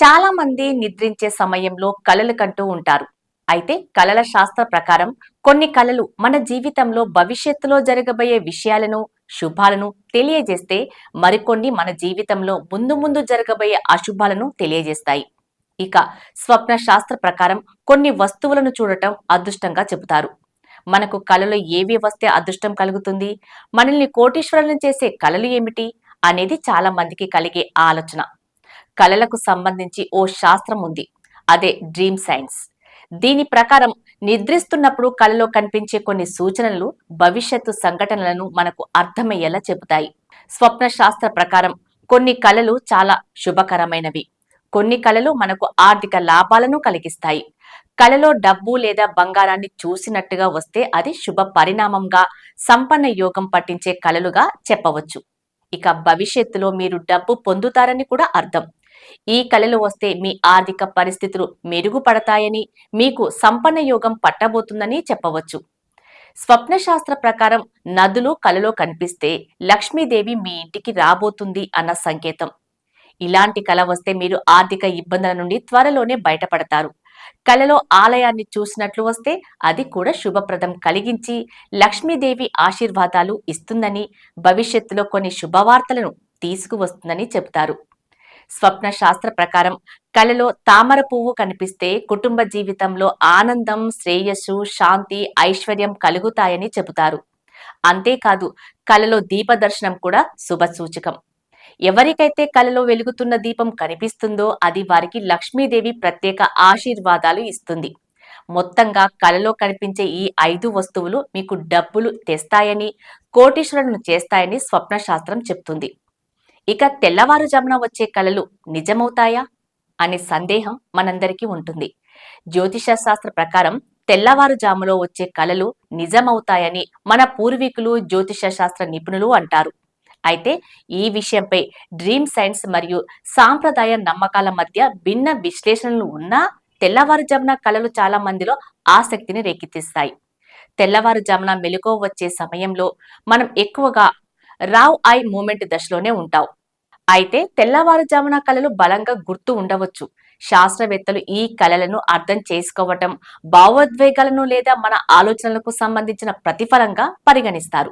చాలా మంది నిద్రించే సమయంలో కలలు కంటూ ఉంటారు. అయితే కలల శాస్త్ర ప్రకారం కొన్ని కలలు మన జీవితంలో భవిష్యత్తులో జరగబోయే విషయాలను, శుభాలను తెలియజేస్తే మరికొన్ని మన జీవితంలో ముందు ముందు జరగబోయే అశుభాలను తెలియజేస్తాయి. ఇక స్వప్న శాస్త్ర ప్రకారం కొన్ని వస్తువులను చూడటం అదృష్టంగా చెబుతారు. మనకు కలలో ఏవి వస్తే అదృష్టం కలుగుతుంది? మనల్ని కోటీశ్వరులను చేసే కలలు ఏమిటి? అనేది చాలా మందికి కలిగే ఆలోచన. కళలకు సంబంధించి ఓ శాస్త్రం ఉంది. అదే డ్రీమ్ సైన్స్. దీని ప్రకారం నిద్రిస్తున్నప్పుడు కలలో కనిపించే కొన్ని సూచనలు భవిష్యత్తు సంఘటనలను మనకు అర్థమయ్యేలా చెబుతాయి. స్వప్న శాస్త్ర ప్రకారం కొన్ని కళలు చాలా శుభకరమైనవి. కొన్ని కళలు మనకు ఆర్థిక లాభాలను కలిగిస్తాయి. కలలో డబ్బు లేదా బంగారాన్ని చూసినట్టుగా వస్తే అది శుభ పరిణామంగా, సంపన్న యోగం పట్టించే కలలుగా చెప్పవచ్చు. ఇక భవిష్యత్తులో మీరు డబ్బు పొందుతారని కూడా అర్థం. ఈ కలలు వస్తే మీ ఆర్థిక పరిస్థితులు మెరుగుపడతాయని, మీకు సంపన్న యోగం పట్టబోతుందని చెప్పవచ్చు. స్వప్న శాస్త్ర ప్రకారం నదులు కలలో కనిపిస్తే లక్ష్మీదేవి మీ ఇంటికి రాబోతుంది అన్న సంకేతం. ఇలాంటి కల వస్తే మీరు ఆర్థిక ఇబ్బందుల నుండి త్వరలోనే బయటపడతారు. కలలో ఆలయాన్ని చూసినట్లు వస్తే అది కూడా శుభప్రదం కలిగించి లక్ష్మీదేవి ఆశీర్వాదాలు ఇస్తుందని, భవిష్యత్తులో కొన్ని శుభవార్తలను తీసుకువస్తుందని చెబుతారు. స్వప్న శాస్త్ర ప్రకారం కలలో తామర పువ్వు కనిపిస్తే కుటుంబ జీవితంలో ఆనందం, శ్రేయస్సు, శాంతి, ఐశ్వర్యం కలుగుతాయని చెబుతారు. అంతేకాదు కలలో దీపదర్శనం కూడా శుభ సూచకం. ఎవరికైతే కలలో వెలుగుతున్న దీపం కనిపిస్తుందో అది వారికి లక్ష్మీదేవి ప్రత్యేక ఆశీర్వాదాలు ఇస్తుంది. మొత్తంగా కలలో కనిపించే ఈ 5 వస్తువులు మీకు డబ్బులు తెస్తాయని, కోటీశ్వరులను చేస్తాయని స్వప్న శాస్త్రం చెప్తుంది. ఇక తెల్లవారుజామున వచ్చే కలలు నిజమవుతాయా అనే సందేహం మనందరికీ ఉంటుంది. జ్యోతిష శాస్త్ర ప్రకారం తెల్లవారుజాములో వచ్చే కలలు నిజమవుతాయని మన పూర్వీకులు, జ్యోతిష శాస్త్ర నిపుణులు అంటారు. అయితే ఈ విషయంపై డ్రీమ్ సైన్స్ మరియు సాంప్రదాయ నమ్మకాల మధ్య భిన్న విశ్లేషణలు ఉన్నా తెల్లవారుజామున కలలు చాలా మందిలో ఆసక్తిని రేకెత్తిస్తాయి. తెల్లవారుజామున మెలకువ వచ్చే సమయంలో మనం ఎక్కువగా రావ్ ఐ మూమెంట్ దశలోనే ఉంటాం. అయితే తెల్లవారుజామున కలలు బలంగా గుర్తు ఉండవచ్చు. శాస్త్రవేత్తలు ఈ కలలను అర్థం చేసుకోవటం భావోద్వేగాలను లేదా మన ఆలోచనలకు సంబంధించిన ప్రతిఫలంగా పరిగణిస్తారు.